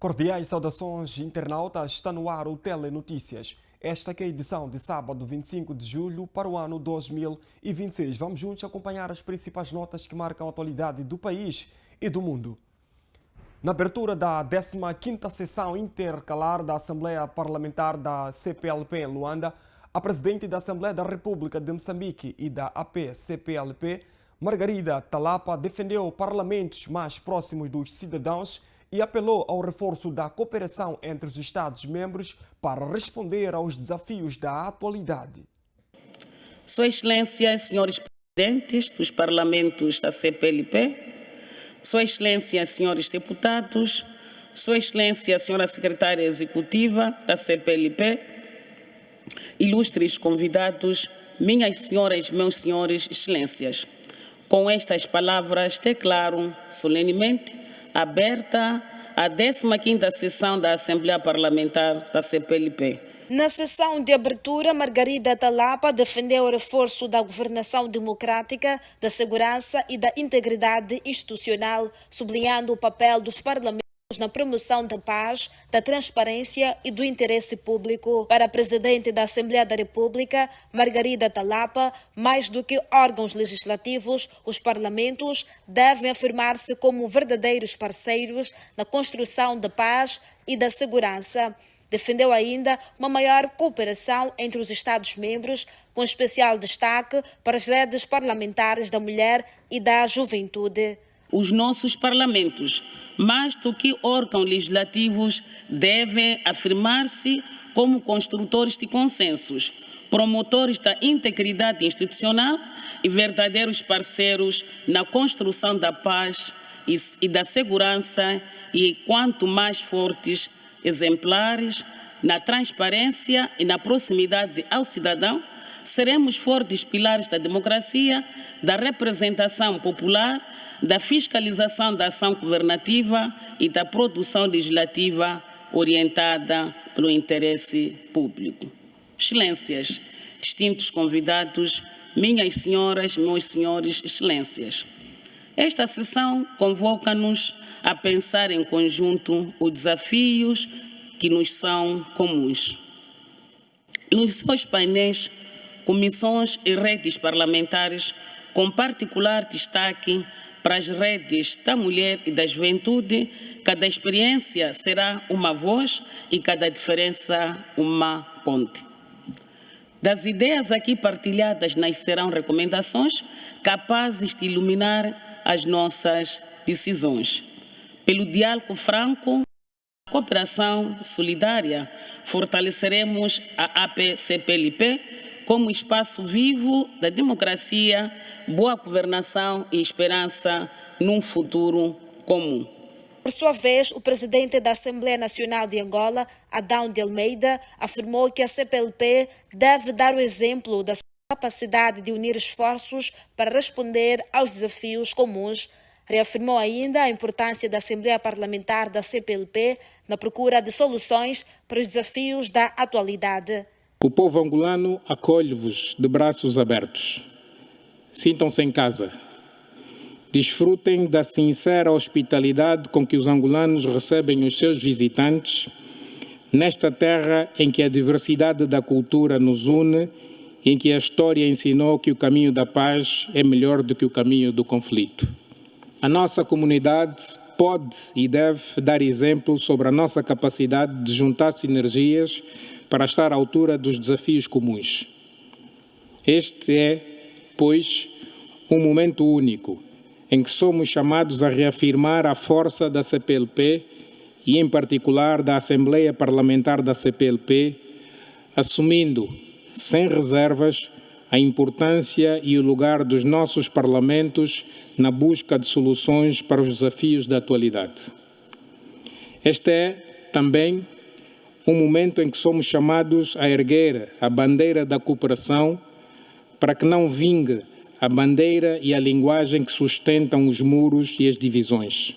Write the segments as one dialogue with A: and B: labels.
A: Cordiais saudações, internautas. Está no ar o Telenotícias. Esta que é a edição de sábado 25 de julho para o ano 2026. Vamos juntos acompanhar as principais notas que marcam a atualidade do país e do mundo. Na abertura da 15ª sessão intercalar da Assembleia Parlamentar da CPLP em Luanda, a Presidente da Assembleia da República de Moçambique e da AP-CPLP, Margarida Talapa, defendeu parlamentos mais próximos dos cidadãos e apelou ao reforço da cooperação entre os Estados-membros para responder aos desafios da atualidade.
B: Sua Excelência, senhores presidentes dos parlamentos da CPLP, Sua Excelência, senhores deputados, Sua Excelência, senhora secretária executiva da CPLP, ilustres convidados, minhas senhoras, meus senhores, excelências. Com estas palavras, declaro solenemente aberta a 15ª sessão da Assembleia Parlamentar da CPLP.
C: Na sessão de abertura, Margarida Talapa defendeu o reforço da governação democrática, da segurança e da integridade institucional, sublinhando o papel dos parlamentos na promoção da paz, da transparência e do interesse público. Para a Presidente da Assembleia da República, Margarida Talapa, mais do que órgãos legislativos, os parlamentos devem afirmar-se como verdadeiros parceiros na construção da paz e da segurança. Defendeu ainda uma maior cooperação entre os Estados-membros, com especial destaque para as redes parlamentares da mulher e da juventude.
B: Os nossos parlamentos, mais do que órgãos legislativos, devem afirmar-se como construtores de consensos, promotores da integridade institucional e verdadeiros parceiros na construção da paz e da segurança, e quanto mais fortes, exemplares na transparência e na proximidade ao cidadão, seremos fortes pilares da democracia, da representação popular, da fiscalização da ação governativa e da produção legislativa orientada pelo interesse público. Excelências, distintos convidados, minhas senhoras, meus senhores, excelências. Esta sessão convoca-nos a pensar em conjunto os desafios que nos são comuns. Nos seus painéis, comissões e redes parlamentares, com particular destaque para as redes da mulher e da juventude, cada experiência será uma voz e cada diferença uma ponte. Das ideias aqui partilhadas nascerão recomendações capazes de iluminar as nossas decisões. Pelo diálogo franco, a cooperação solidária, fortaleceremos a AP-CPLP como espaço vivo da democracia, boa governação e esperança num futuro comum.
C: Por sua vez, o presidente da Assembleia Nacional de Angola, Adão de Almeida, afirmou que a CPLP deve dar o exemplo da sua capacidade de unir esforços para responder aos desafios comuns. Reafirmou ainda a importância da Assembleia Parlamentar da CPLP na procura de soluções para os desafios da atualidade.
D: O povo angolano acolhe-vos de braços abertos. Sintam-se em casa. desfrutem da sincera hospitalidade com que os angolanos recebem os seus visitantes nesta terra em que a diversidade da cultura nos une e em que a história ensinou que o caminho da paz é melhor do que o caminho do conflito. A nossa comunidade pode e deve dar exemplo sobre a nossa capacidade de juntar sinergias para estar à altura dos desafios comuns. Este é, pois, um momento único em que somos chamados a reafirmar a força da CPLP e, em particular, da Assembleia Parlamentar da CPLP, assumindo, sem reservas, a importância e o lugar dos nossos parlamentos na busca de soluções para os desafios da atualidade. Este é, também, um momento em que somos chamados a erguer a bandeira da cooperação para que não vingue a bandeira e a linguagem que sustentam os muros e as divisões.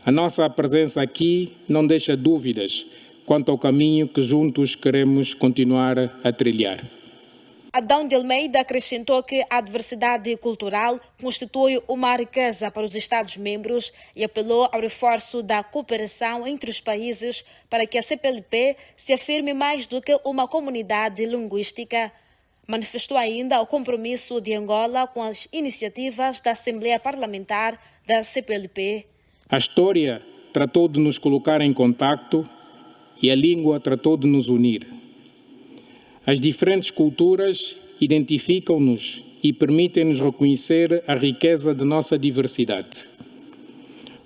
D: A nossa presença aqui não deixa dúvidas quanto ao caminho que juntos queremos continuar a trilhar.
C: Adão de Almeida acrescentou que a diversidade cultural constitui uma riqueza para os Estados-membros e apelou ao reforço da cooperação entre os países para que a CPLP se afirme mais do que uma comunidade linguística. Manifestou ainda o compromisso de Angola com as iniciativas da Assembleia Parlamentar da CPLP.
D: A história tratou de nos colocar em contacto e a língua tratou de nos unir. As diferentes culturas identificam-nos e permitem-nos reconhecer a riqueza da nossa diversidade.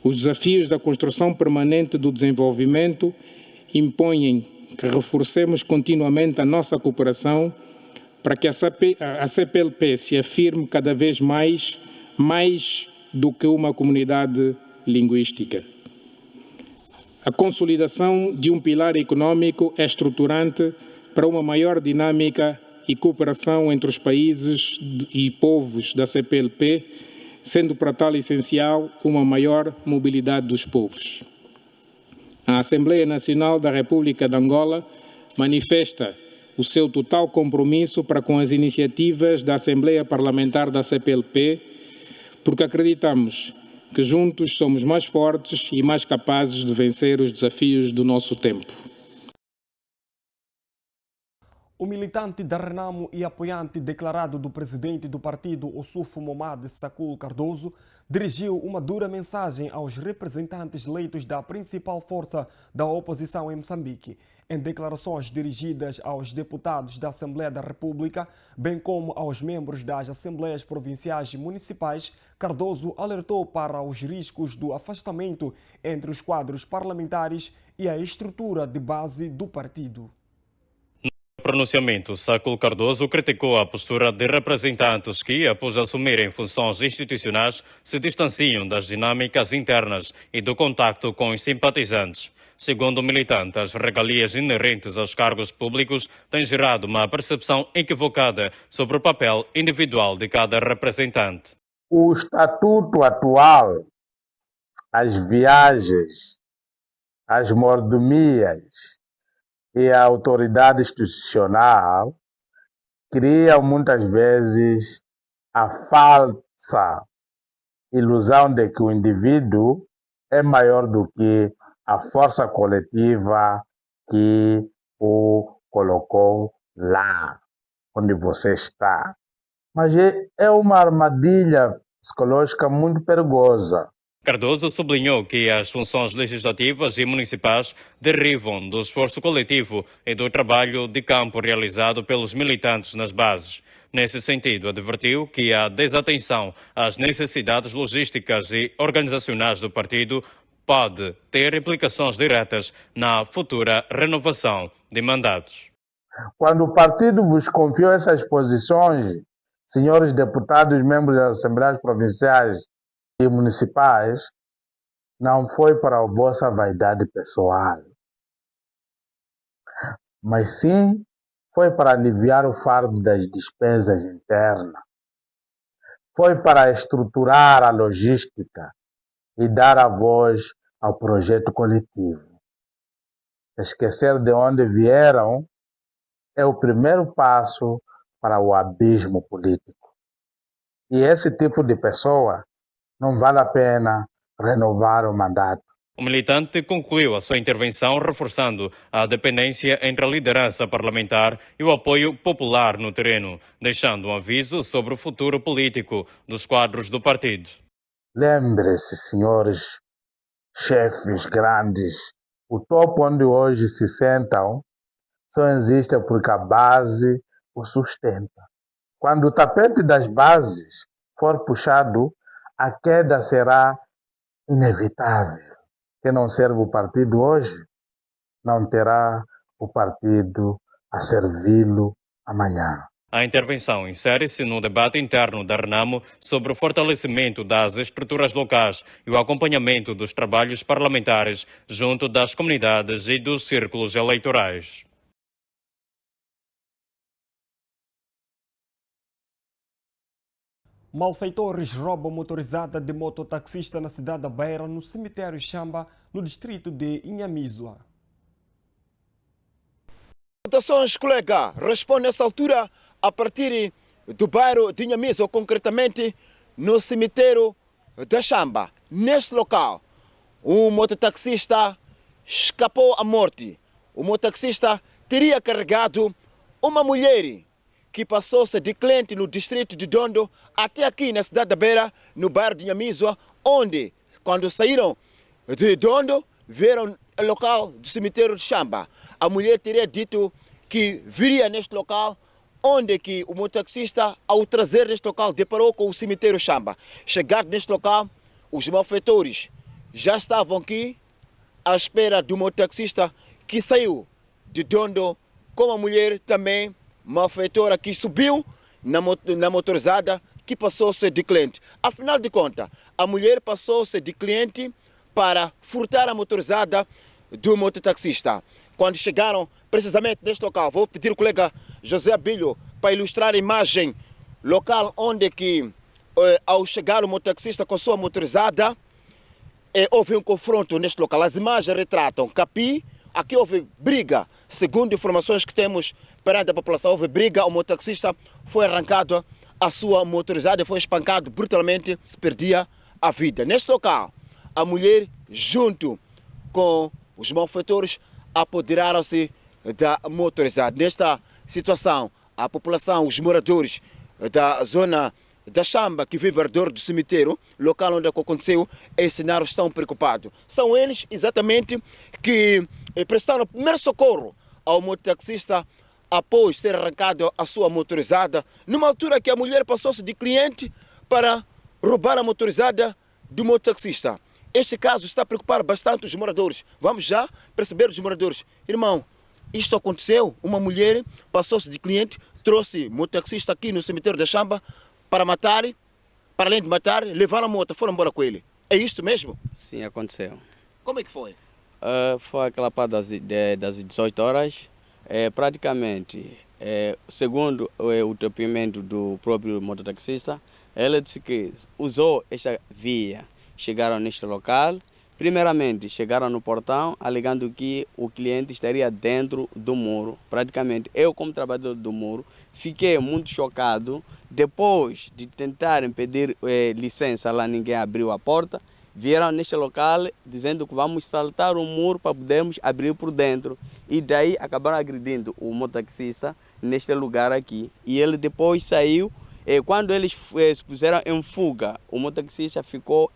D: Os desafios da construção permanente do desenvolvimento impõem que reforcemos continuamente a nossa cooperação para que a CPLP se afirme cada vez mais do que uma comunidade linguística. A consolidação de um pilar econômico é estruturante para uma maior dinâmica e cooperação entre os países e povos da CPLP, sendo para tal essencial uma maior mobilidade dos povos. A Assembleia Nacional da República de Angola manifesta o seu total compromisso para com as iniciativas da Assembleia Parlamentar da CPLP, porque acreditamos que juntos somos mais fortes e mais capazes de vencer os desafios do nosso tempo.
A: O militante da Renamo e apoiante declarado do presidente do partido, Ossufo Momad Sakul Cardoso, dirigiu uma dura mensagem aos representantes eleitos da principal força da oposição em Moçambique. Em declarações dirigidas aos deputados da Assembleia da República, bem como aos membros das Assembleias Provinciais e Municipais, Cardoso alertou para os riscos do afastamento entre os quadros parlamentares e a estrutura de base do partido.
E: Pronunciamento, Sakul Cardoso criticou a postura de representantes que, após assumirem funções institucionais, se distanciam das dinâmicas internas e do contacto com os simpatizantes. Segundo o militante, as regalias inerentes aos cargos públicos têm gerado uma percepção equivocada sobre o papel individual de cada representante.
F: O estatuto atual, as viagens, as mordomias e a autoridade institucional criam muitas vezes a falsa ilusão de que o indivíduo é maior do que a força coletiva que o colocou lá onde você está. Mas é uma armadilha psicológica muito perigosa.
E: Cardoso sublinhou que as funções legislativas e municipais derivam do esforço coletivo e do trabalho de campo realizado pelos militantes nas bases. Nesse sentido, advertiu que a desatenção às necessidades logísticas e organizacionais do partido pode ter implicações diretas na futura renovação de mandatos.
F: Quando o partido vos confiou essas posições, senhores deputados, membros das Assembleias Provinciais e Municipais, não foi para a vossa vaidade pessoal, mas sim foi para aliviar o fardo das despesas internas, foi para estruturar a logística e dar a voz ao projeto coletivo. Esquecer de onde vieram é o primeiro passo para o abismo político. E esse tipo de pessoa não vale a pena renovar o mandato.
E: O militante concluiu a sua intervenção reforçando a dependência entre a liderança parlamentar e o apoio popular no terreno, deixando um aviso sobre o futuro político dos quadros do partido.
F: Lembre-se, senhores chefes grandes, o topo onde hoje se sentam só existe porque a base o sustenta. Quando o tapete das bases for puxado, a queda será inevitável. Quem não serve o partido hoje, não terá o partido a servi-lo amanhã.
E: A intervenção insere-se no debate interno da RENAMO sobre o fortalecimento das estruturas locais e o acompanhamento dos trabalhos parlamentares junto das comunidades e dos círculos eleitorais.
A: Malfeitores roubam motorizada de mototaxista na cidade da Beira, no cemitério Xamba, no distrito de Inhamizua.
G: Votações, colega, responde nessa altura a partir do bairro de Inhamizua, concretamente no cemitério da Xamba. Neste local, um mototaxista escapou à morte. O mototaxista teria carregado uma mulher que passou-se de cliente no distrito de Dondo até aqui na cidade da Beira, no bairro de Inhamizua, onde, quando saíram de Dondo, viram o local do cemitério de Xamba. A mulher teria dito que viria neste local, onde que o mototaxista, ao trazer neste local, deparou com o cemitério Xamba. Chegado neste local, os malfeitores já estavam aqui à espera do mototaxista que saiu de Dondo, com a mulher também malfeitora que subiu na motorizada que passou-se de cliente. Afinal de contas, a mulher passou-se de cliente para furtar a motorizada do mototaxista. Quando chegaram precisamente neste local, vou pedir ao colega José Abílio para ilustrar a imagem local onde que, ao chegar o mototaxista com sua motorizada, houve um confronto neste local. As imagens retratam Capi, aqui houve briga. Segundo informações que temos perante a população, houve briga, o mototaxista foi arrancado a sua motorizada e foi espancado brutalmente, se perdia a vida. Neste local, a mulher, junto com os malfeitores, apoderaram-se da motorizada. Nesta situação, a população, os moradores da zona da Xamba, que vive ao redor do cemitério, local onde aconteceu, esse cenário, estão preocupados. São eles, exatamente, que prestaram o primeiro socorro ao mototaxista após ter arrancado a sua motorizada, numa altura que a mulher passou-se de cliente para roubar a motorizada do mototaxista. Este caso está a preocupar bastante os moradores. Vamos já perceber dos moradores. Irmão, isto aconteceu, uma mulher passou-se de cliente, trouxe mototaxista aqui no cemitério da Xamba para matar, para além de matar, levaram a moto, foram embora com ele. É isto mesmo?
H: Sim, aconteceu.
G: Como é que foi?
H: Foi aquela parte das 18 horas. Praticamente, segundo o depoimento do próprio mototaxista, ele disse que usou esta via. Chegaram neste local, primeiramente chegaram no portão, alegando que o cliente estaria dentro do muro. Praticamente, eu como trabalhador do muro, fiquei muito chocado. Depois de tentarem pedir licença lá, ninguém abriu a porta. Vieram neste local dizendo que vamos saltar o muro para podermos abrir por dentro. E daí acabaram agredindo o mototaxista neste lugar aqui. E ele depois saiu. Quando eles se puseram em fuga, o mototaxista ficou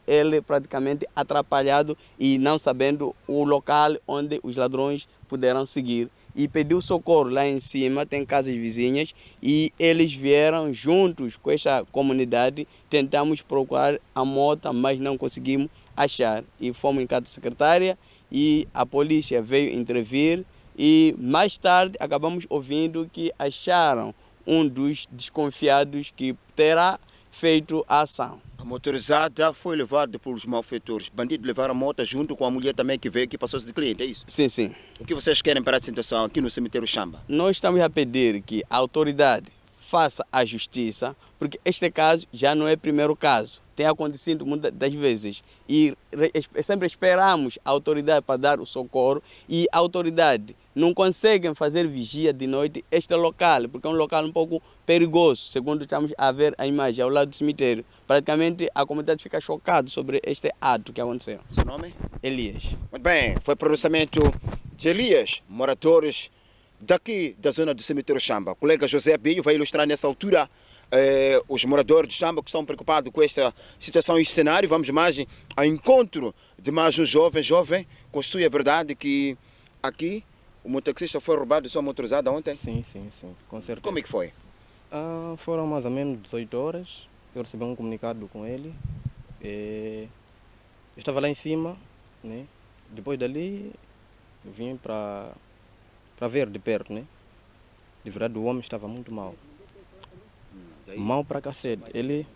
H: praticamente atrapalhado e não sabendo o local onde os ladrões puderam seguir. E pediu socorro lá em cima, tem casas vizinhas, e eles vieram juntos com esta comunidade. Tentamos procurar a moto, mas não conseguimos achar. E fomos em casa secretária e a polícia veio intervir. E mais tarde acabamos ouvindo que acharam um dos desconfiados que terá feito a ação.
G: A motorizada foi levada pelos malfeitores. Bandidos levaram a moto junto com a mulher também que veio aqui, passou-se de cliente, é isso?
H: Sim, sim.
G: O que vocês querem para a situação aqui no cemitério Xamba?
H: Nós estamos a pedir que a autoridade faça a justiça, porque este caso já não é o primeiro caso. Tem acontecido muitas das vezes e sempre esperamos a autoridade para dar o socorro e a autoridade não conseguem fazer vigia de noite este local, porque é um local um pouco perigoso, segundo estamos a ver a imagem ao lado do cemitério. Praticamente a comunidade fica chocada sobre este ato que aconteceu.
G: Seu nome?
H: Elias.
G: Muito bem, foi pronunciamento de Elias, moradores daqui da zona do cemitério Chamba. O colega José Bilho vai ilustrar nessa altura os moradores de Chamba que estão preocupados com esta situação e cenário. Vamos mais ao encontro de mais um jovem. Constitui a verdade que aqui o mototaxista foi roubado de sua motorizada ontem?
I: Sim, com certeza.
G: Como é que foi?
I: Foram mais ou menos 18 horas, eu recebi um comunicado com ele. Eu estava lá em cima, né? Depois dali vim para ver de perto, né? De verdade o homem estava muito mal. Mal para cacete. Ele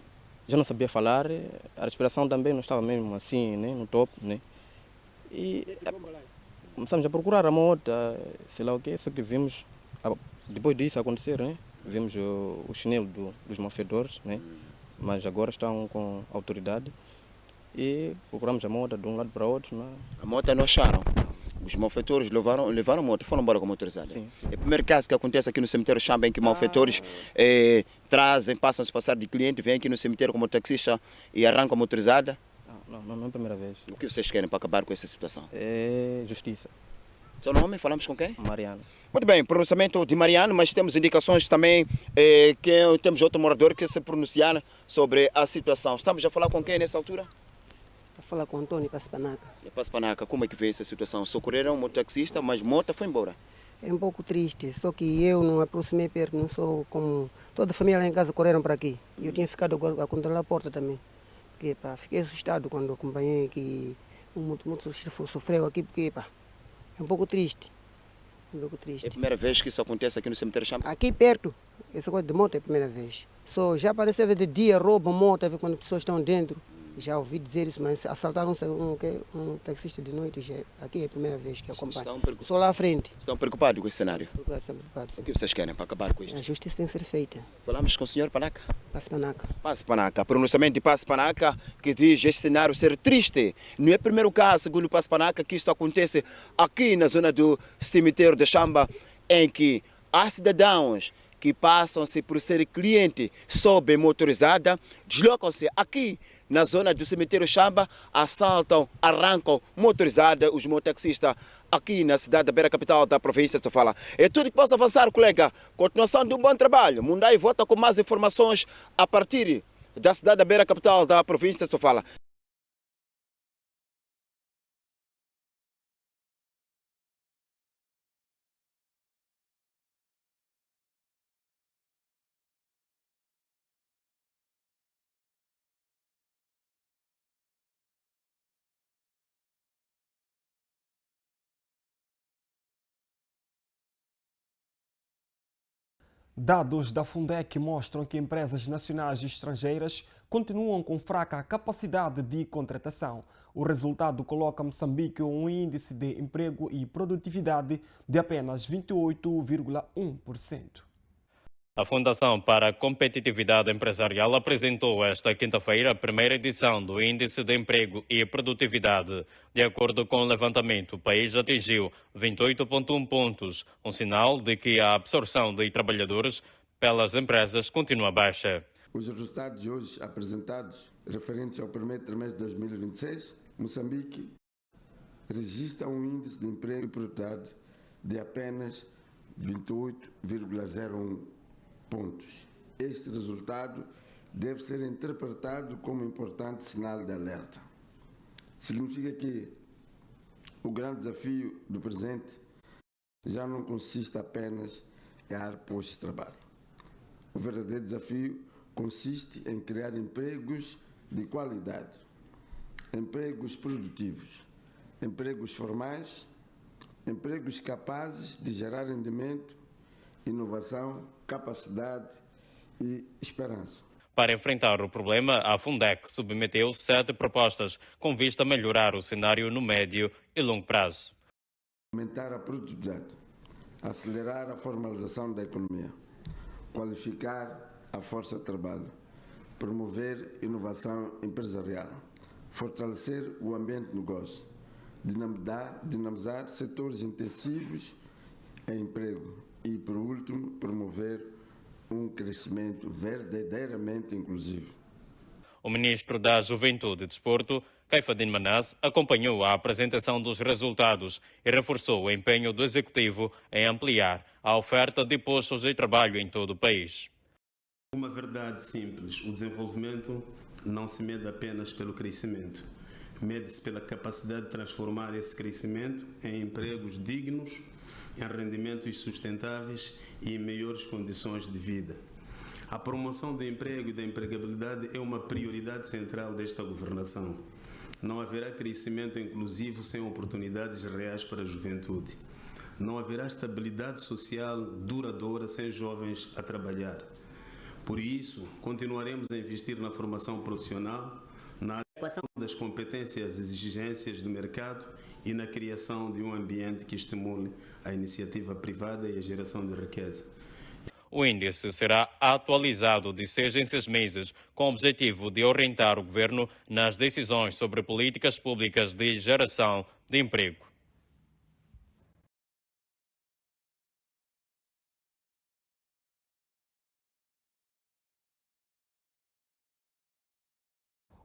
I: já não sabia falar, a respiração também não estava mesmo assim, né? No top, né? E começamos a procurar a moto, sei lá o quê, só que vimos, depois disso acontecer, né? Vimos o chinelo dos malfeitores, né? Mas agora estão com autoridade e procuramos a moto de um lado para o outro. Né?
G: A moto não acharam. Os malfeitores levaram a moto e foram embora com a motorizada.
I: Sim.
G: É o primeiro caso que acontece aqui no cemitério Chamba em que malfeitores passam-se passar de cliente, vêm aqui no cemitério como taxista e arrancam a motorizada.
I: Não é a primeira vez.
G: O que vocês querem para acabar com essa situação?
I: É justiça.
G: Seu nome? Falamos com quem?
I: Mariano.
G: Muito bem, pronunciamento de Mariano, mas temos indicações também que temos outro morador que se pronunciar sobre a situação. Estamos a falar com quem nessa altura?
J: A falar com Antônio Paspanaca.
G: Paspanaca, como é que vê essa situação? Socorreram um mototaxista, mas a moto foi embora.
J: É um pouco triste, só que eu não aproximei perto, não sou como... Toda a família lá em casa correram para aqui. E eu tinha ficado a controlar a porta também. Porque, fiquei assustado quando acompanhei que o mototaxista sofreu aqui, porque é um pouco triste.
G: É a primeira vez que isso acontece aqui no cemitério Chamba?
J: Aqui perto, essa coisa de moto é a primeira vez. Só já apareceu de dia, roubam moto, quando as pessoas estão dentro. Já ouvi dizer isso, mas assaltaram um taxista de noite. Aqui é a primeira vez que acompanho. Só lá à frente.
G: Estão preocupados com esse cenário?
J: Preocupados.
G: O que vocês querem para acabar com isto?
J: A justiça tem que ser feita.
G: Falamos com o senhor Panaca?
J: Paspanaca.
G: Paspanaca. Pronunciamento de Paspanaca que diz este cenário ser triste. Não é o primeiro caso, segundo Paspanaca, que isto acontece aqui na zona do cemitério de Chamba, em que há cidadãos que passam-se por ser cliente sob motorizada, deslocam-se aqui na zona do cemitério Chamba, assaltam, arrancam motorizada, os mototaxistas aqui na cidade da Beira Capital da província de Sofala. É tudo que posso avançar, colega. Continuação de um bom trabalho. Mundai volta com mais informações a partir da cidade da Beira Capital da província de Sofala.
A: Dados da Fundec mostram que empresas nacionais e estrangeiras continuam com fraca capacidade de contratação. O resultado coloca Moçambique um índice de emprego e produtividade de apenas 28,1%.
E: A Fundação para a Competitividade Empresarial apresentou esta quinta-feira a primeira edição do Índice de Emprego e Produtividade. De acordo com o levantamento, o país atingiu 28,1 pontos, um sinal de que a absorção de trabalhadores pelas empresas continua baixa.
K: Os resultados hoje apresentados, referentes ao primeiro trimestre de 2026, Moçambique registra um índice de emprego e produtividade de apenas 28,01 pontos. Este resultado deve ser interpretado como um importante sinal de alerta. Significa que o grande desafio do presente já não consiste apenas em criar postos de trabalho. O verdadeiro desafio consiste em criar empregos de qualidade, empregos produtivos, empregos formais, empregos capazes de gerar rendimento, inovação, capacidade e esperança.
E: Para enfrentar o problema, a Fundec submeteu 7 propostas com vista a melhorar o cenário no médio e longo prazo.
K: Aumentar a produtividade, acelerar a formalização da economia, qualificar a força de trabalho, promover inovação empresarial, fortalecer o ambiente de negócio, dinamizar setores intensivos emprego e, por último, promover um crescimento verdadeiramente inclusivo.
E: O ministro da Juventude e Desporto, Caifadin Manas, acompanhou a apresentação dos resultados e reforçou o empenho do Executivo em ampliar a oferta de postos de trabalho em todo o país.
L: Uma verdade simples: o desenvolvimento não se mede apenas pelo crescimento, mede-se pela capacidade de transformar esse crescimento em empregos dignos, em rendimentos sustentáveis e em melhores condições de vida. A promoção do emprego e da empregabilidade é uma prioridade central desta governação. Não haverá crescimento inclusivo sem oportunidades reais para a juventude. Não haverá estabilidade social duradoura sem jovens a trabalhar. Por isso, continuaremos a investir na formação profissional, na adequação das competências e exigências do mercado e na criação de um ambiente que estimule a iniciativa privada e a geração de riqueza.
E: O índice será atualizado de 6 em 6 meses, com o objetivo de orientar o governo nas decisões sobre políticas públicas de geração de emprego.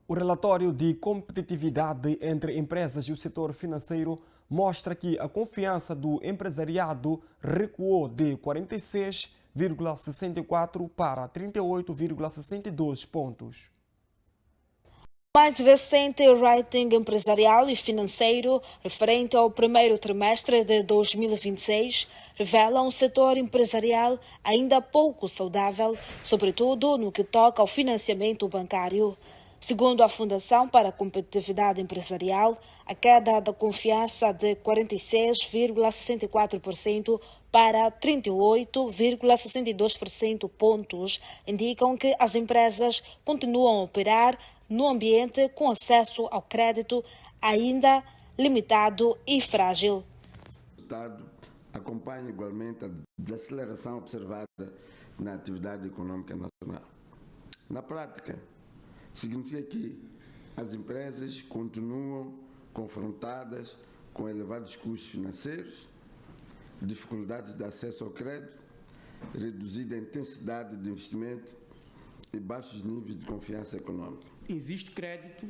A: O relatório de competitividade entre empresas e o setor financeiro mostra que a confiança do empresariado recuou de 46,64 para 38,62 pontos.
C: O mais recente rating empresarial e financeiro referente ao primeiro trimestre de 2026 revela um setor empresarial ainda pouco saudável, sobretudo no que toca ao financiamento bancário. Segundo a Fundação para a Competitividade Empresarial, a queda da confiança de 46,64% para 38,62% pontos indicam que as empresas continuam a operar no ambiente com acesso ao crédito ainda limitado e frágil.
K: O Estado acompanha igualmente a desaceleração observada na atividade econômica nacional. Na prática, significa que as empresas continuam confrontadas com elevados custos financeiros, dificuldades de acesso ao crédito, reduzida intensidade de investimento e baixos níveis de confiança econômica.
M: Existe crédito,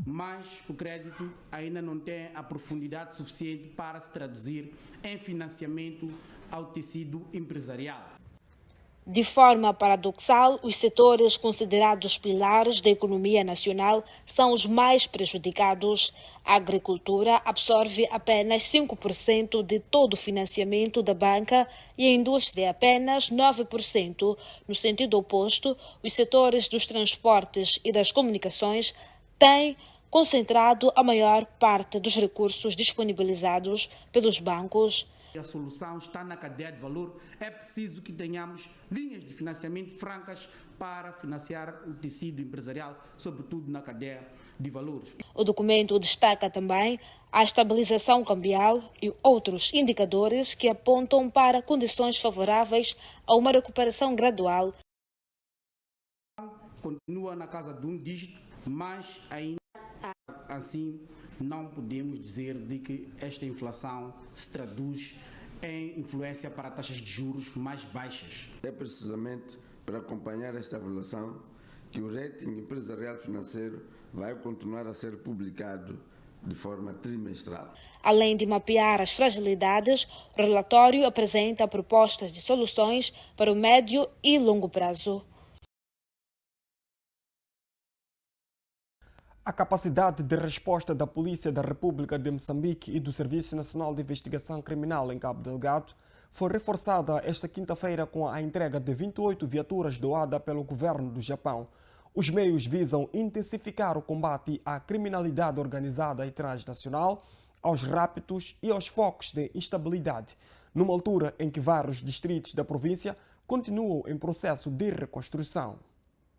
M: mas o crédito ainda não tem a profundidade suficiente para se traduzir em financiamento ao tecido empresarial.
C: De forma paradoxal, os setores considerados pilares da economia nacional são os mais prejudicados. A agricultura absorve apenas 5% de todo o financiamento da banca e a indústria apenas 9%. No sentido oposto, os setores dos transportes e das comunicações têm concentrado a maior parte dos recursos disponibilizados pelos bancos.
M: A solução está na cadeia de valor. É preciso que tenhamos linhas de financiamento francas para financiar o tecido empresarial, sobretudo na cadeia de valores.
C: O documento destaca também a estabilização cambial e outros indicadores que apontam para condições favoráveis a uma recuperação gradual.
M: Continua na casa de um dígito, mas ainda assim não podemos dizer de que esta inflação se traduz em influência para taxas de juros mais baixas.
K: É precisamente para acompanhar esta evolução que o rating empresarial financeiro vai continuar a ser publicado de forma trimestral.
C: Além de mapear as fragilidades, o relatório apresenta propostas de soluções para o médio e longo prazo.
A: A capacidade de resposta da Polícia da República de Moçambique e do Serviço Nacional de Investigação Criminal em Cabo Delgado foi reforçada esta quinta-feira com a entrega de 28 viaturas doadas pelo governo do Japão. Os meios visam intensificar o combate à criminalidade organizada e transnacional, aos raptos e aos focos de instabilidade, numa altura em que vários distritos da província continuam em processo de reconstrução.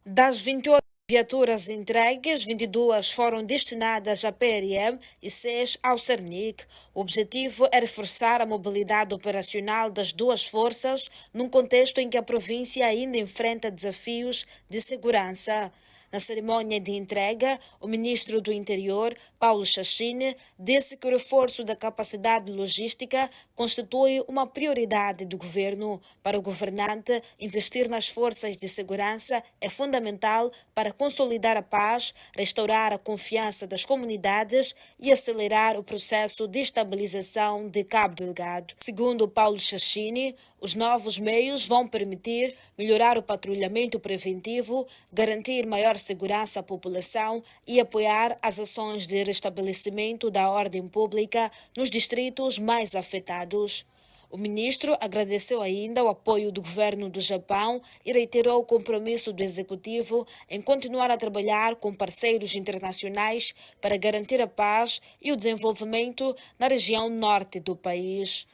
C: Das 28 viaturas entregues, 22 foram destinadas à PRM e 6 ao Cernic. O objetivo é reforçar a mobilidade operacional das duas forças num contexto em que a província ainda enfrenta desafios de segurança. Na cerimônia de entrega, o ministro do Interior, Paulo Chachine, disse que o reforço da capacidade logística constitui uma prioridade do governo. Para o governante, investir nas forças de segurança é fundamental para consolidar a paz, restaurar a confiança das comunidades e acelerar o processo de estabilização de Cabo Delgado. Segundo Paulo Chachine, os novos meios vão permitir melhorar o patrulhamento preventivo, garantir maior segurança à população e apoiar as ações de restabelecimento da ordem pública nos distritos mais afetados. O ministro agradeceu ainda o apoio do governo do Japão e reiterou o compromisso do executivo em continuar a trabalhar com parceiros internacionais para garantir a paz e o desenvolvimento na região norte do país.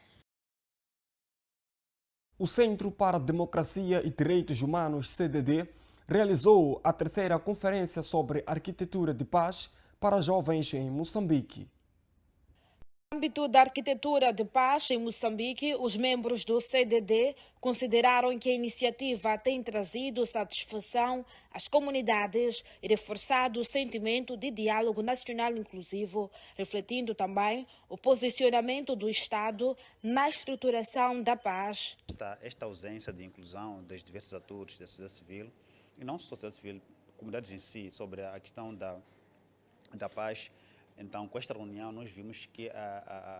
A: O Centro para a Democracia e Direitos Humanos, CDD, realizou a terceira conferência sobre arquitetura de paz para jovens em Moçambique.
C: No âmbito da arquitetura de paz em Moçambique, os membros do CDD consideraram que a iniciativa tem trazido satisfação às comunidades e reforçado o sentimento de diálogo nacional inclusivo, refletindo também o posicionamento do Estado na estruturação da paz.
N: Esta ausência de inclusão dos diversos atores da sociedade civil, e não só da sociedade civil, comunidades em si, sobre a questão da paz. Então, com esta reunião, nós vimos que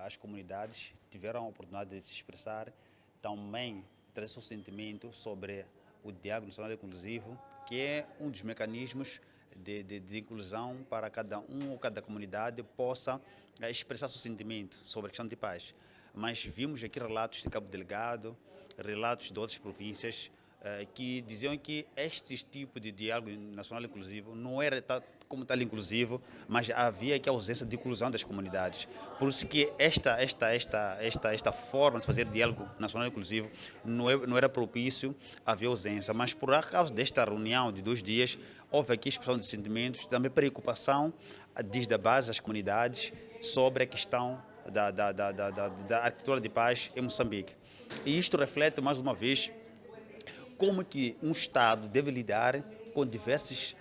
N: as comunidades tiveram a oportunidade de se expressar, também trazer seu sentimento sobre o diálogo nacional inclusivo, que é um dos mecanismos de inclusão para cada um ou cada comunidade possa expressar seu sentimento sobre a questão de paz. Mas vimos aqui relatos de Cabo Delgado, relatos de outras províncias, que diziam que este tipo de diálogo nacional inclusivo não era como tal inclusivo, mas havia aqui a ausência de inclusão das comunidades. Por isso que esta forma de fazer diálogo nacional inclusivo não era propício, havia ausência. Mas por causa desta reunião de 2 dias, houve aqui expressão de sentimentos, também preocupação desde a base das comunidades sobre a questão da arquitetura de paz em Moçambique. E isto reflete mais uma vez como que um Estado deve lidar com diversos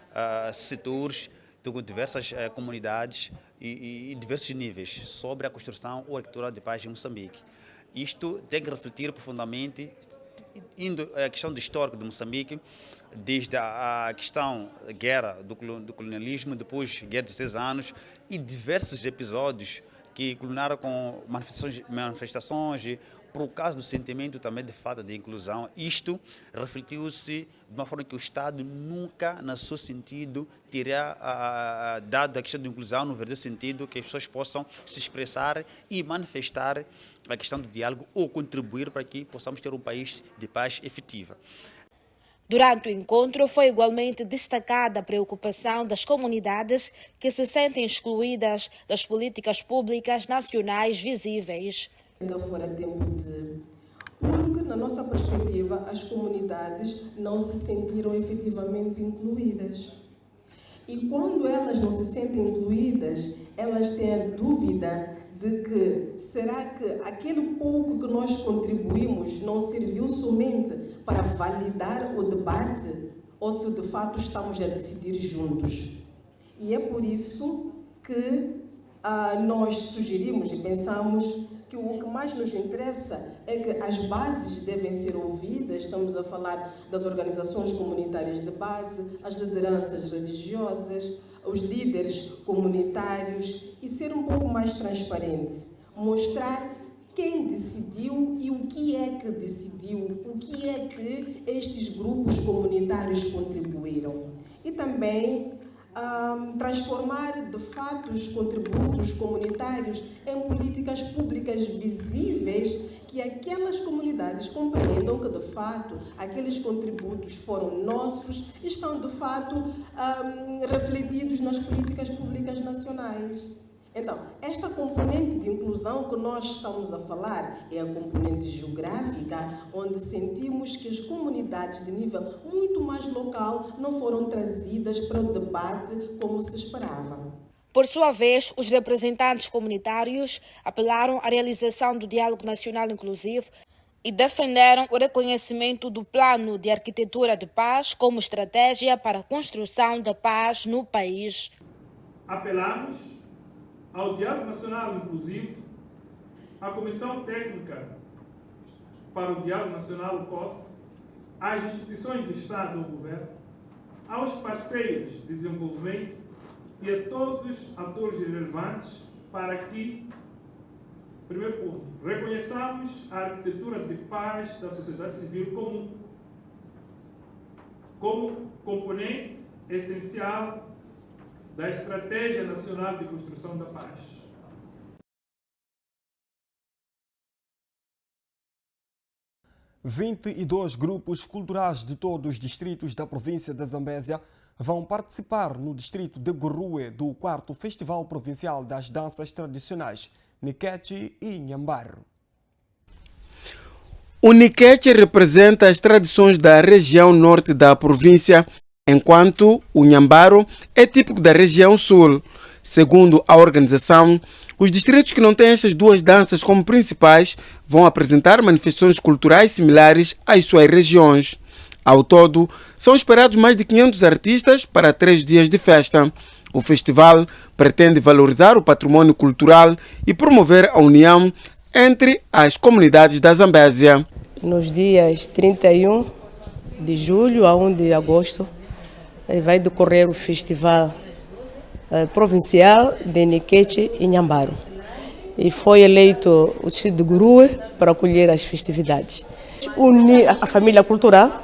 N: setores, com diversas comunidades e diversos níveis sobre a construção ou arquitetura de paz em Moçambique. Isto tem que refletir profundamente, indo à questão do histórico de Moçambique, desde a questão da guerra, do colonialismo, depois guerra de 6 anos e diversos episódios que culminaram com manifestações por causa do sentimento também de falta de inclusão. Isto refletiu-se de uma forma que o Estado nunca, no seu sentido, teria dado a questão de inclusão no verdadeiro sentido, que as pessoas possam se expressar e manifestar a questão do diálogo ou contribuir para que possamos ter um país de paz efetiva.
C: Durante o encontro, foi igualmente destacada a preocupação das comunidades que se sentem excluídas das políticas públicas nacionais visíveis.
O: Ainda fora tempo porque, na nossa perspectiva, as comunidades não se sentiram efetivamente incluídas. E quando elas não se sentem incluídas, elas têm a dúvida de que será que aquele pouco que nós contribuímos não serviu somente para validar o debate ou se de fato estamos a decidir juntos. E é por isso que nós sugerimos e pensamos que o que mais nos interessa é que as bases devem ser ouvidas. Estamos a falar das organizações comunitárias de base, as lideranças religiosas, os líderes comunitários e ser um pouco mais transparente. Mostrar quem decidiu e o que é que decidiu, o que é que estes grupos comunitários contribuíram. E também transformar, de fato, os contributos comunitários em políticas públicas visíveis, que aquelas comunidades compreendam que, de fato, aqueles contributos foram nossos e estão, de fato, refletidos nas políticas públicas nacionais. Então, esta componente de inclusão que nós estamos a falar é a componente geográfica, onde sentimos que as comunidades de nível muito mais local não foram trazidas para o debate como se esperava.
C: Por sua vez, os representantes comunitários apelaram à realização do Diálogo Nacional Inclusivo e defenderam o reconhecimento do Plano de Arquitetura de Paz como estratégia para a construção da paz no país.
P: Apelamos ao Diálogo Nacional Inclusivo, à Comissão Técnica para o Diálogo Nacional, o COT, às instituições do Estado ou Governo, aos parceiros de desenvolvimento e a todos os atores relevantes para que, primeiro ponto, reconheçamos a arquitetura de paz da sociedade civil como componente essencial da Estratégia Nacional de Construção da Paz.
A: – 22 grupos culturais de todos os distritos da província da Zambésia vão participar no distrito de Gurue do 4º Festival Provincial das Danças Tradicionais, Nikechi e Nhambaro.
Q: O Nikechi representa as tradições da região norte da província, enquanto o Nhambaro é típico da região sul. Segundo a organização, os distritos que não têm estas duas danças como principais vão apresentar manifestações culturais similares às suas regiões. Ao todo, são esperados mais de 500 artistas para 3 dias de festa. O festival pretende valorizar o patrimônio cultural e promover a união entre as comunidades da Zambésia.
R: Nos dias 31 de julho a 1 de agosto vai decorrer o Festival Provincial de Nikechi e Nhambaro. E foi eleito o distrito de Gurue para acolher as festividades. Unir a família cultural,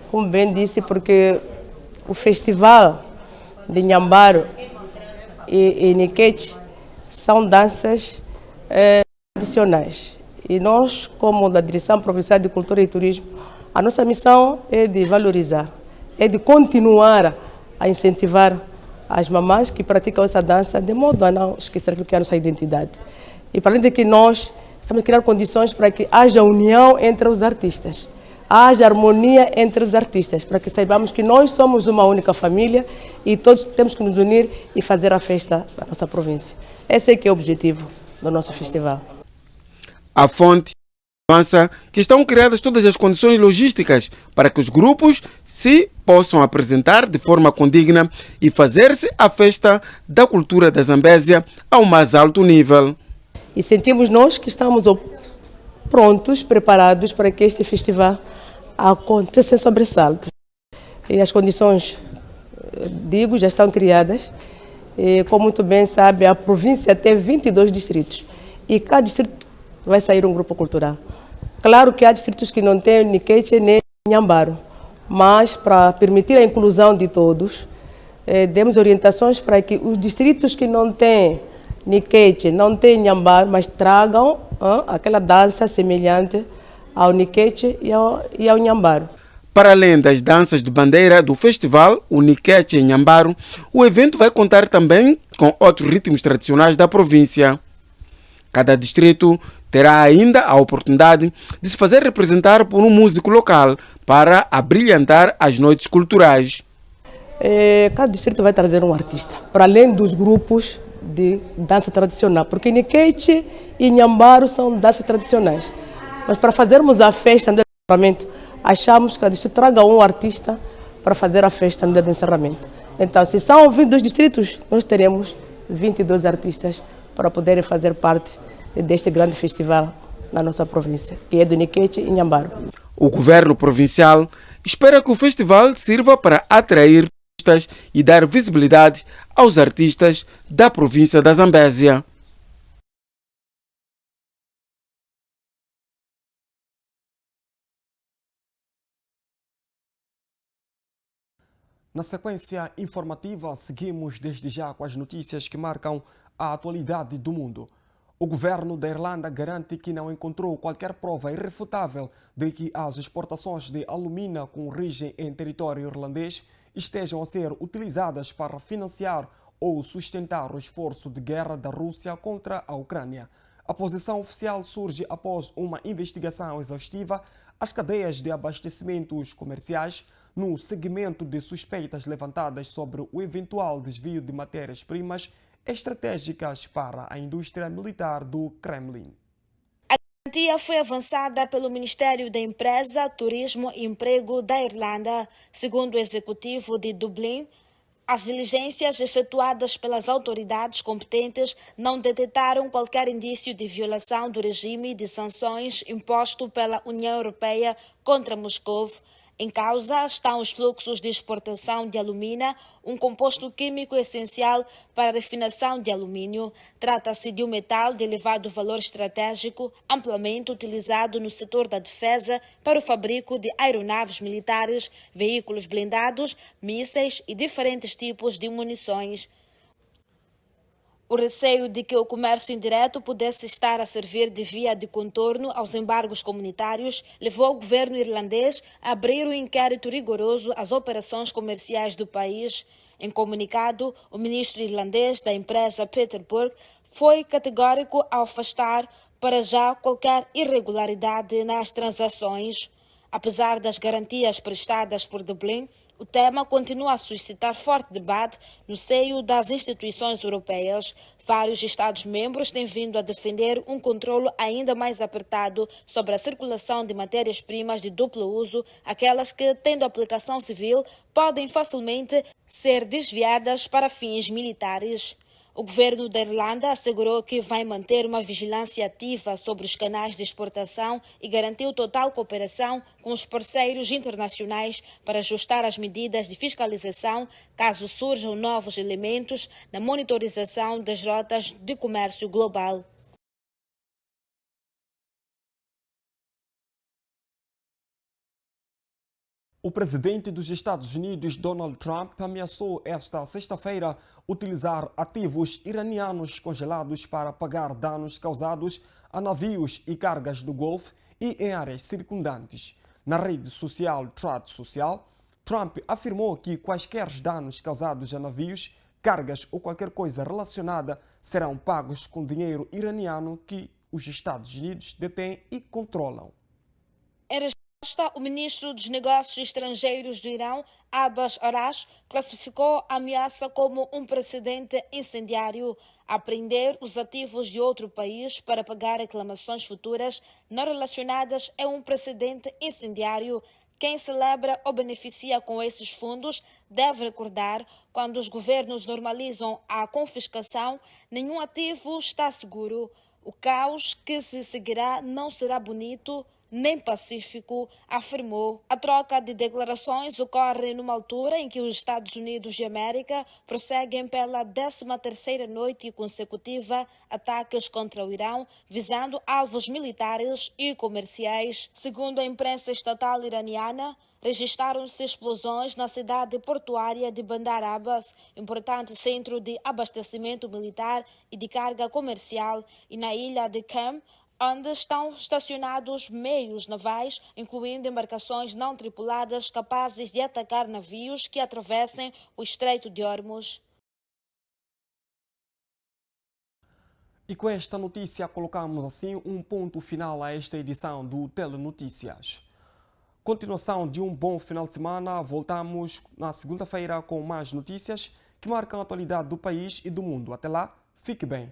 R: como bem disse, porque o Festival de Nhambaro e Nikechi são danças tradicionais. E nós, como da Direção Provincial de Cultura e Turismo, a nossa missão é de valorizar, é de continuar a incentivar as mamães que praticam essa dança, de modo a não esquecer que é a nossa identidade. E para além de que nós estamos a criar condições para que haja união entre os artistas, haja harmonia entre os artistas, para que saibamos que nós somos uma única família e todos temos que nos unir e fazer a festa da nossa província. Esse é que é o objetivo do nosso festival.
Q: A fonte avança que estão criadas todas as condições logísticas para que os grupos se possam apresentar de forma condigna e fazer-se a festa da cultura da Zambésia ao mais alto nível.
R: E sentimos nós que estamos prontos, preparados para que este festival aconteça sem sobressalto. E as condições, digo, já estão criadas. E, como muito bem sabe, a província tem 22 distritos e cada distrito vai sair um grupo cultural. Claro que há distritos que não têm Nikechi nem Nhambaro, mas para permitir a inclusão de todos, demos orientações para que os distritos que não têm Nikechi, não têm Nhambaro, mas tragam aquela dança semelhante ao Nikechi e ao Nhambaro.
Q: Para além das danças de bandeira do festival, o Nikechi e Nhambaro, o evento vai contar também com outros ritmos tradicionais da província. Cada distrito terá ainda a oportunidade de se fazer representar por um músico local para abrilhantar as noites culturais.
R: Cada distrito vai trazer um artista, para além dos grupos de dança tradicional, porque Nikechi e Nhambaro são danças tradicionais. Mas para fazermos a festa no encerramento, achamos que cada distrito traga um artista para fazer a festa no dia do encerramento. Então, se são 22 distritos, nós teremos 22 artistas para poderem fazer parte deste grande festival na nossa província, que é do Nikechi e Nhambaro.
Q: O governo provincial espera que o festival sirva para atrair turistas e dar visibilidade aos artistas da província da Zambésia.
A: Na sequência informativa, seguimos desde já com as notícias que marcam a atualidade do mundo. O governo da Irlanda garante que não encontrou qualquer prova irrefutável de que as exportações de alumínio com origem em território irlandês estejam a ser utilizadas para financiar ou sustentar o esforço de guerra da Rússia contra a Ucrânia. A posição oficial surge após uma investigação exaustiva às cadeias de abastecimentos comerciais no seguimento de suspeitas levantadas sobre o eventual desvio de matérias-primas estratégicas para a indústria militar do Kremlin.
C: A garantia foi avançada pelo Ministério da Empresa, Turismo e Emprego da Irlanda. Segundo o executivo de Dublin, as diligências efetuadas pelas autoridades competentes não detectaram qualquer indício de violação do regime de sanções imposto pela União Europeia contra Moscou. Em causa estão os fluxos de exportação de alumínio, um composto químico essencial para a refinação de alumínio. Trata-se de um metal de elevado valor estratégico, amplamente utilizado no setor da defesa para o fabrico de aeronaves militares, veículos blindados, mísseis e diferentes tipos de munições. O receio de que o comércio indireto pudesse estar a servir de via de contorno aos embargos comunitários levou o governo irlandês a abrir um inquérito rigoroso às operações comerciais do país. Em comunicado, o ministro irlandês da empresa Peter Burke foi categórico ao afastar para já qualquer irregularidade nas transações. Apesar das garantias prestadas por Dublin, o tema continua a suscitar forte debate no seio das instituições europeias. Vários Estados-membros têm vindo a defender um controle ainda mais apertado sobre a circulação de matérias-primas de duplo uso, aquelas que, tendo aplicação civil, podem facilmente ser desviadas para fins militares. O governo da Irlanda assegurou que vai manter uma vigilância ativa sobre os canais de exportação e garantiu total cooperação com os parceiros internacionais para ajustar as medidas de fiscalização caso surjam novos elementos na monitorização das rotas de comércio global.
A: O presidente dos Estados Unidos, Donald Trump, ameaçou esta sexta-feira utilizar ativos iranianos congelados para pagar danos causados a navios e cargas do Golfo e em áreas circundantes. Na rede social Truth Social, Trump afirmou que quaisquer danos causados a navios, cargas ou qualquer coisa relacionada serão pagos com dinheiro iraniano que os Estados Unidos detêm e controlam.
C: O ministro dos Negócios Estrangeiros do Irão, Abbas Araghchi, classificou a ameaça como um precedente incendiário. Apreender os ativos de outro país para pagar reclamações futuras não relacionadas é um precedente incendiário. Quem celebra ou beneficia com esses fundos deve recordar, quando os governos normalizam a confiscação, nenhum ativo está seguro. O caos que se seguirá não será bonito nem pacífico, afirmou. A troca de declarações ocorre numa altura em que os Estados Unidos de América prosseguem pela 13ª noite consecutiva ataques contra o Irão, visando alvos militares e comerciais. Segundo a imprensa estatal iraniana, registraram-se explosões na cidade portuária de Bandar Abbas, importante centro de abastecimento militar e de carga comercial, e na ilha de Qam, onde estão estacionados meios navais, incluindo embarcações não tripuladas capazes de atacar navios que atravessem o Estreito de Hormuz.
A: E com esta notícia colocamos assim um ponto final a esta edição do Telenotícias. Continuação de um bom final de semana, voltamos na segunda-feira com mais notícias que marcam a atualidade do país e do mundo. Até lá, fique bem.